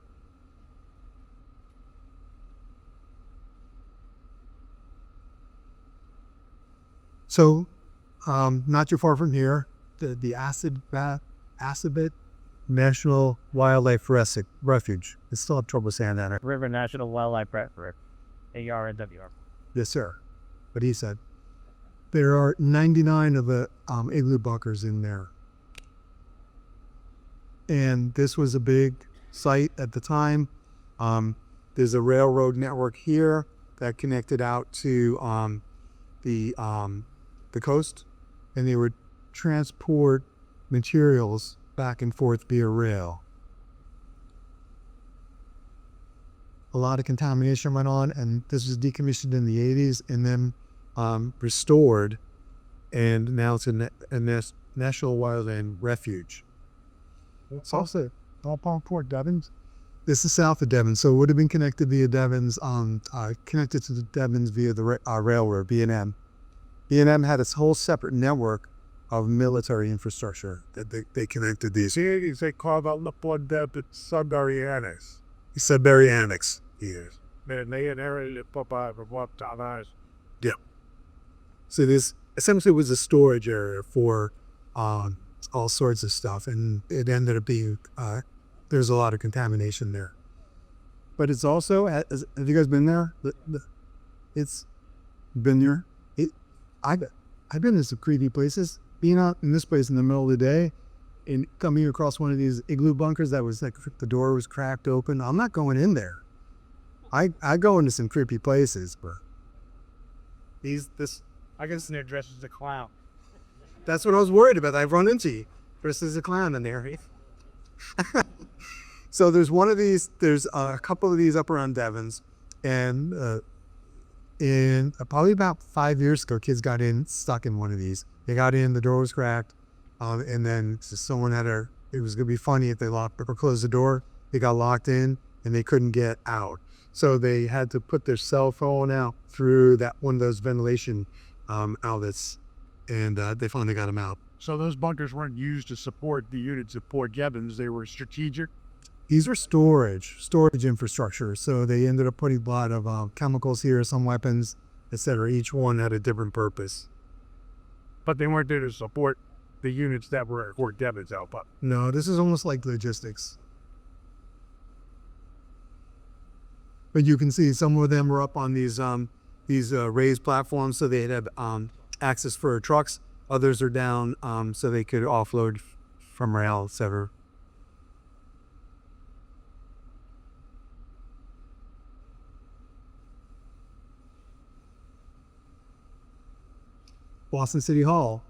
So, not too far from here, the Assabet National Wildlife Refuge. I still have trouble saying that. River National Wildlife Refuge, ARNWR. Yes, sir. But he said there are 99 of the igloo bunkers in there. And this was a big site at the time. There's a railroad network here that connected out to the coast, and they would transport materials back and forth via rail. A lot of contamination went on, and this was decommissioned in the 80s and then restored, and now it's a National Wildlife Refuge. It's also Port Devons. This is south of Devon, so it would have been connected via Devons, connected to the Devons via the railroad, B&M. B&M had its whole separate network of military infrastructure that they connected these. See, they call that the Port Devon Sudbury Annex. Sudbury Annex, yes. Man, they inherited it from what time. Yeah. So this essentially was a storage area for all sorts of stuff, and it ended up being there's a lot of contamination there. But it's also, have you guys been there? It's been there. I've been to some creepy places. Being out in this place in the middle of the day and coming across one of these igloo bunkers that was like the door was cracked open. I'm not going in there. I go into some creepy places, but I guess they're dressed as a clown. that's what I was worried about. I've run into you dressed as a clown in there. So there's one of these. There's a couple of these up around Devon's, and in probably about 5 years ago, kids got stuck in one of these. They got in, the door was cracked, and then someone it was gonna be funny if they locked or closed the door. they got locked in and they couldn't get out. So they had to put their cell phone out through that one of those ventilation outlets, and they finally got them out. So those bunkers weren't used to support the units at Port Gibbons. They were strategic. These are storage infrastructure. So they ended up putting a lot of chemicals here, some weapons, etc. Each one had a different purpose. But they weren't there to support the units that were at Fort Devens out. But No, this is almost like logistics. But you can see some of them were up on these raised platforms, so they had access for trucks. Others are down, so they could offload from rail, etc. Boston City Hall.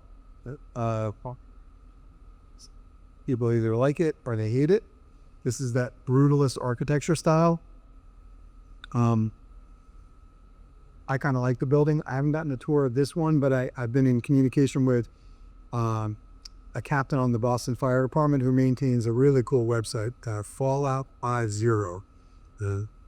People either like it or they hate it. This is that brutalist architecture style. I kind of like the building. I haven't gotten a tour of this one, but I've been in communication with a captain on the Boston Fire Department who maintains a really cool website, Fallout 50.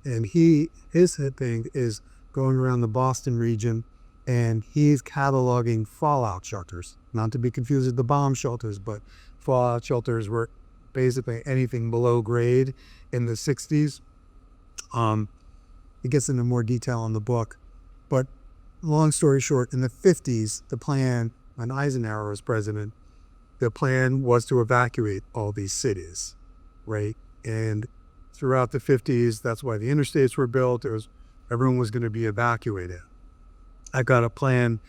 And his thing is going around the Boston region, and he's cataloging fallout shelters, not to be confused with the bomb shelters, but fallout shelters were basically anything below grade in the 60s. It gets into more detail in the book, but long story short, in the 50s, the plan, when Eisenhower was president, the plan was to evacuate all these cities, right? And throughout the 50s, that's why the interstates were built. Everyone was going to be evacuated. I got a plan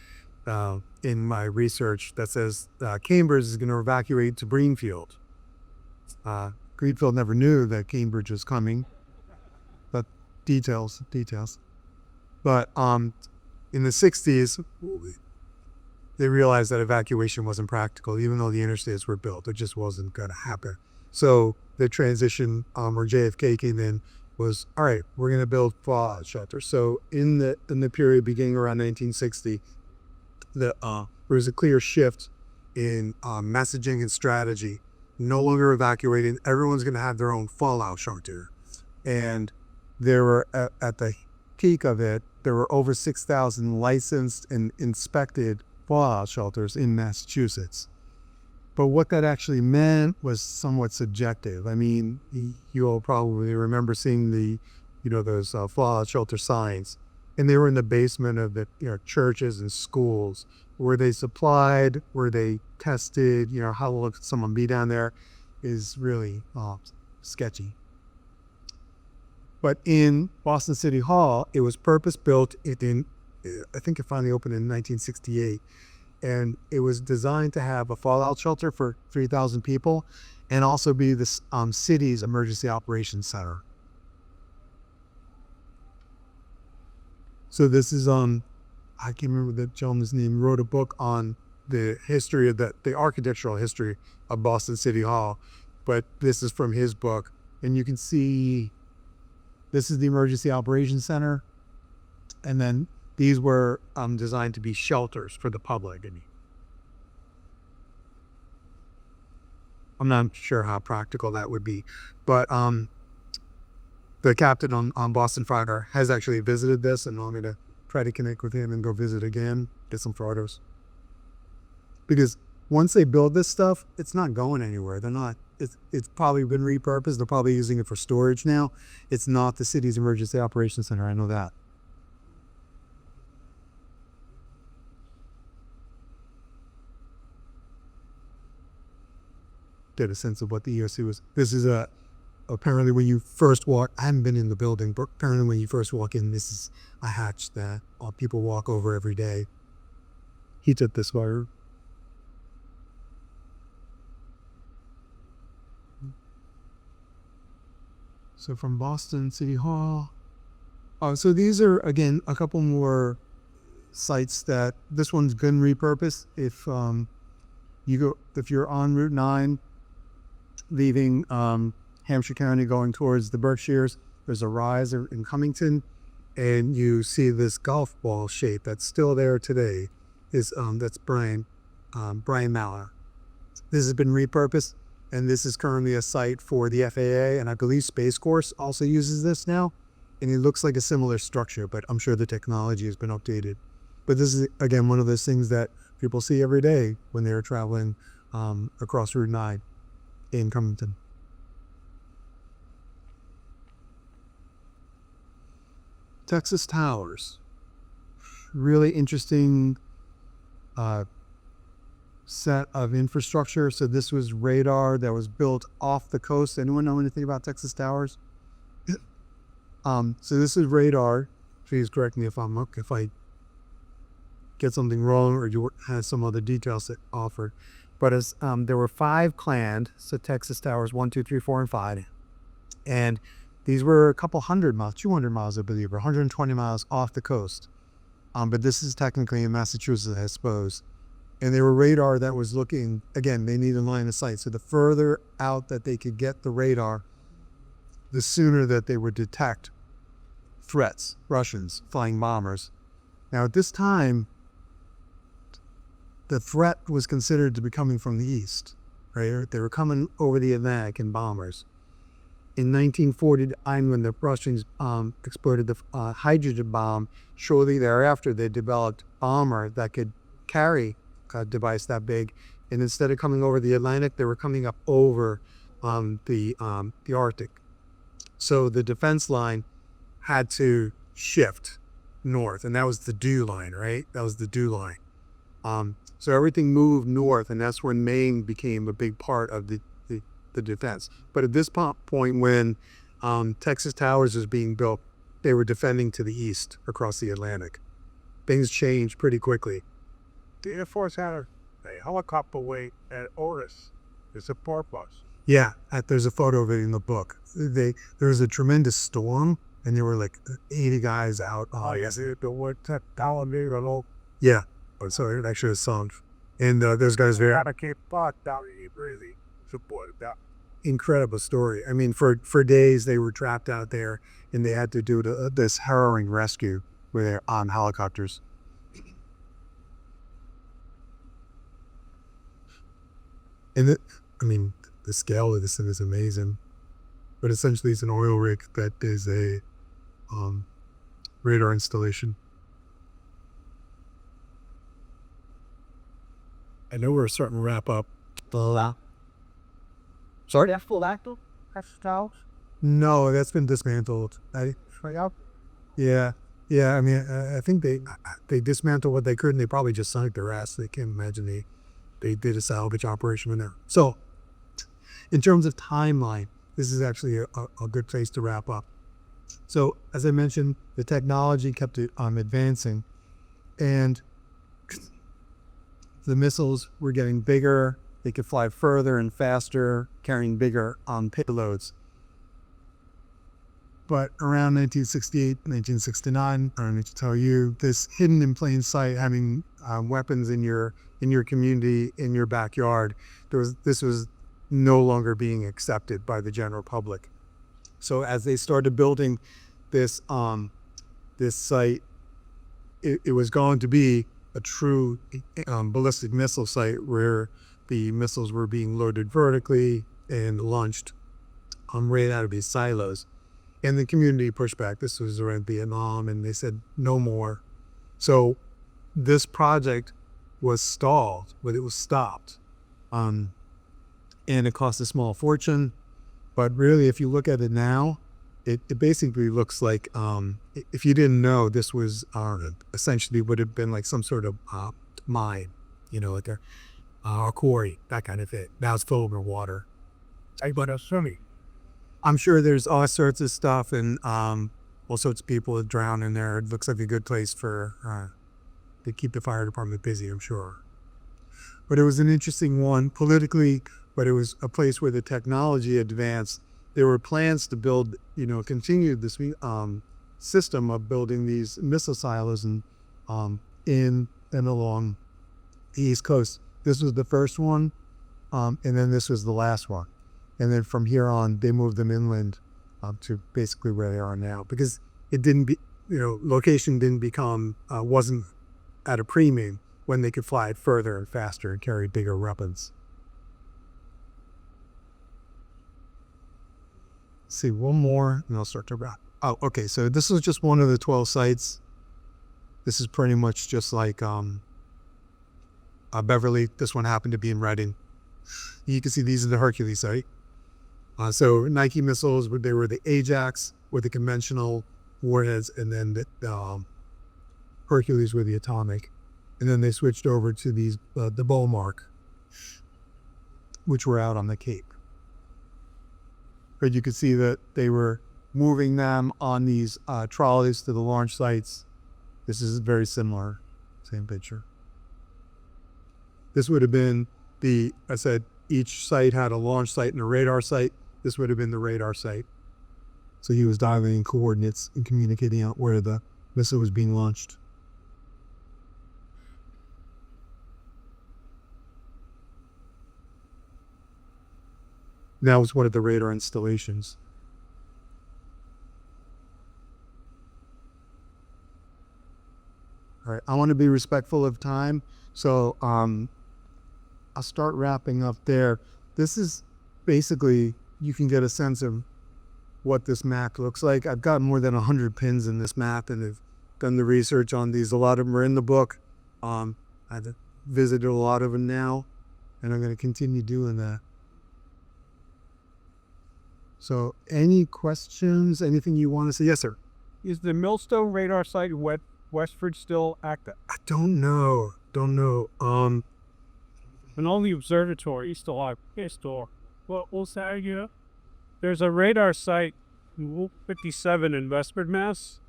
in my research that says Cambridge is going to evacuate to Greenfield. Greenfield never knew that Cambridge was coming, but details. But in the 60s, they realized that evacuation wasn't practical, even though the interstates were built. It just wasn't going to happen. So the transition, where JFK came in, was, all right, we're going to build fallout shelters. So in the period beginning around 1960, there was a clear shift in messaging and strategy. No longer evacuating. Everyone's going to have their own fallout shelter. And there were, at the peak of it, there were over 6,000 licensed and inspected fallout shelters in Massachusetts. But what that actually meant was somewhat subjective. I mean, you'll probably remember seeing those fallout shelter signs, and they were in the basement of the churches and schools. Were they supplied? Were they tested? How long could someone be down there? Is really sketchy. But in Boston City Hall, it was purpose built. I think it finally opened in 1968. And it was designed to have a fallout shelter for 3,000 people and also be the city's emergency operations center. So this is, I can't remember the gentleman's name, wrote a book on the history of the architectural history of Boston City Hall. But this is from his book. And you can see, this is the emergency operations center. And then these were designed to be shelters for the public. I'm not sure how practical that would be, but the captain on Boston Fire has actually visited this, and I'm going to try to connect with him and go visit again, get some photos. Because once they build this stuff, it's not going anywhere. It's probably been repurposed. They're probably using it for storage now. It's not the city's emergency operations center. I know that. Get a sense of what the EOC was. This is apparently when you first walk, I haven't been in the building, but apparently when you first walk in, this is a hatch that people walk over every day. He took this wire. So from Boston City Hall. So these are, again, a couple more sites that this one's been repurposed. If you're on Route 9, leaving Hampshire County going towards the Berkshires, there's a rise in Cummington, and you see this golf ball shape that's still there today. That's Brian Mallard. This has been repurposed, And this is currently a site for the FAA, and I believe Space Force also uses this now. And it looks like a similar structure, but I'm sure the technology has been updated. But this is, again, one of those things that people see every day when they're traveling across Route 9 in Cummington. Texas Towers. Really interesting set of infrastructure. So this was radar that was built off the coast. Anyone know anything about Texas Towers? So this is radar. Please correct me if I get something wrong or you have some other details that offered. But as there were 5 planned, so Texas Towers 1, 2, 3, 4, and 5, and these were a couple 100 miles, 200 miles, I believe, or 120 miles off the coast. But this is technically in Massachusetts, I suppose. And they were radar that was looking, again, they needed line of sight. So the further out that they could get the radar, the sooner that they would detect threats, Russians, flying bombers. Now at this time, the threat was considered to be coming from the east, right? They were coming over the Atlantic in bombers. In 1949, when the Russians exploded the hydrogen bomb, shortly thereafter they developed bomber that could carry a device that big. And instead of coming over the Atlantic, they were coming up over the Arctic. So the defense line had to shift north, and that was the DEW line, right? That was the DEW line. So everything moved north, and that's when Maine became a big part of the defense. But at this point, when Texas Towers was being built, they were defending to the east across the Atlantic. Things changed pretty quickly. The Air Force had a helicopter wait at Otis. It's a purpose. Yeah, there's a photo of it in the book. There was a tremendous storm, and there were like 80 guys out. Yes, the word down there, low. Yeah, so it actually was sunk. And those guys very Gotta keep down here, really supported that. incredible story. I mean, for days they were trapped out there, and they had to do this harrowing rescue where they're on helicopters. And the scale of this thing is amazing. But essentially, it's an oil rig that is a radar installation. I know we're starting to wrap up. Sorry? That's full active? Texas Towers? No, that's been dismantled. Yeah. I mean, I think they dismantled what they could, and they probably just sunk the rest. They can't imagine they did a salvage operation in there. So, in terms of timeline, this is actually a good place to wrap up. So, as I mentioned, the technology kept advancing, and the missiles were getting bigger. They could fly further and faster, carrying bigger payloads. But around 1968, 1969, I don't need to tell you, this hidden in plain sight, having weapons in your community, in your backyard, this was no longer being accepted by the general public. So as they started building this site, it was going to be a true ballistic missile site where the missiles were being loaded vertically and launched right out of these silos. And the community pushed back. This was around Vietnam, and they said no more. So this project was stalled, but it was stopped. And it cost a small fortune. But really, if you look at it now, it basically looks like, if you didn't know, this was essentially would have been like some sort of mine, like a quarry, that kind of thing. Now it's filled with water. But assuming. I'm sure there's all sorts of stuff, and all sorts of people that drown in there. It looks like a good place to keep the fire department busy, I'm sure. But it was an interesting one politically, but it was a place where the technology advanced. There were plans to build, continue this system of building these missile silos in and along the East Coast. This was the first one, and then this was the last one. And then from here on, they moved them inland to basically where they are now, because it didn't location didn't become, wasn't at a premium when they could fly it further and faster and carry bigger weapons. see one more, and I'll start to wrap. Oh, okay. So this is just one of the 12 sites. This is pretty much just like Beverly. This one happened to be in Reading. You can see these are the Hercules site. So Nike missiles, they were the Ajax, were the conventional warheads, and then the Hercules were the atomic. And then they switched over to these the Bowmark, which were out on the Cape. But you could see that they were moving them on these trolleys to the launch sites. This is very similar, same picture. This would have been I said each site had a launch site and a radar site. This would have been the radar site. So he was dialing in coordinates and communicating out where the missile was being launched. That was one of the radar installations. All right, I want to be respectful of time, so I'll start wrapping up there. This is basically, you can get a sense of what this map looks like. I've got more than 100 pins in this map, and I've done the research on these. A lot of them are in the book. I've visited a lot of them now, and I'm going to continue doing that. So any questions, anything you want to say? Yes, sir. Is the Millstone radar site in Westford still active? I don't know. And all the observatory still are. Well, we'll say you. There's a radar site in Route 57 in Westford, Mass.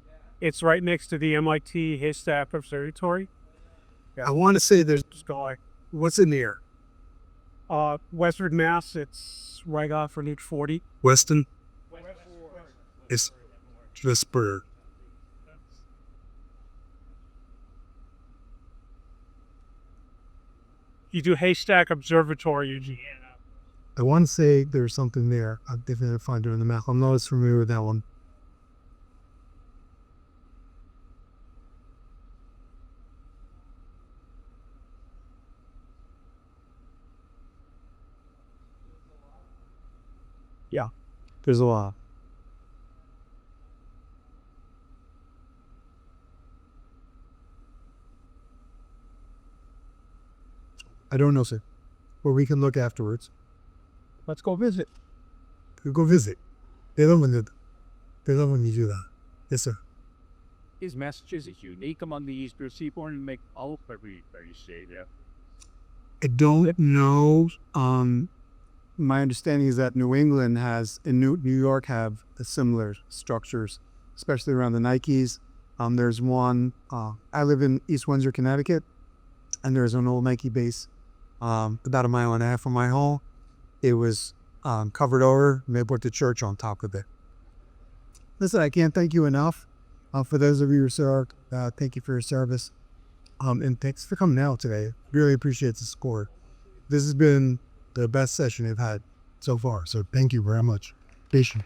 It's right next to the MIT Haystack Observatory. I want to say there's, Sky. what's in there? Westford, Mass. It's right off Route 40. Weston? It's Westford. You do Haystack Observatory, Eugene. I want to say there's something there. I'll definitely find it on the map. I'm not as familiar with that one. Yeah, there's a lot. I don't know, sir. But we can look afterwards. Let's go visit. We'll go visit. They love when you do that. Yes, sir. His messages is unique among the Eastern Seaboard and make all very safe. Yeah. I don't know. My understanding is that New England New York have similar structures, especially around the Nikes. There's one. I live in East Windsor, Connecticut, and there's an old Nike base about 1.5 miles from my home. It was covered over, and they put the church on top of it. Listen, I can't thank you enough. For those of you who served, thank you for your service. And thanks for coming out today. Really appreciate the support. This has been the best session I've had so far. So thank you very much. Patient.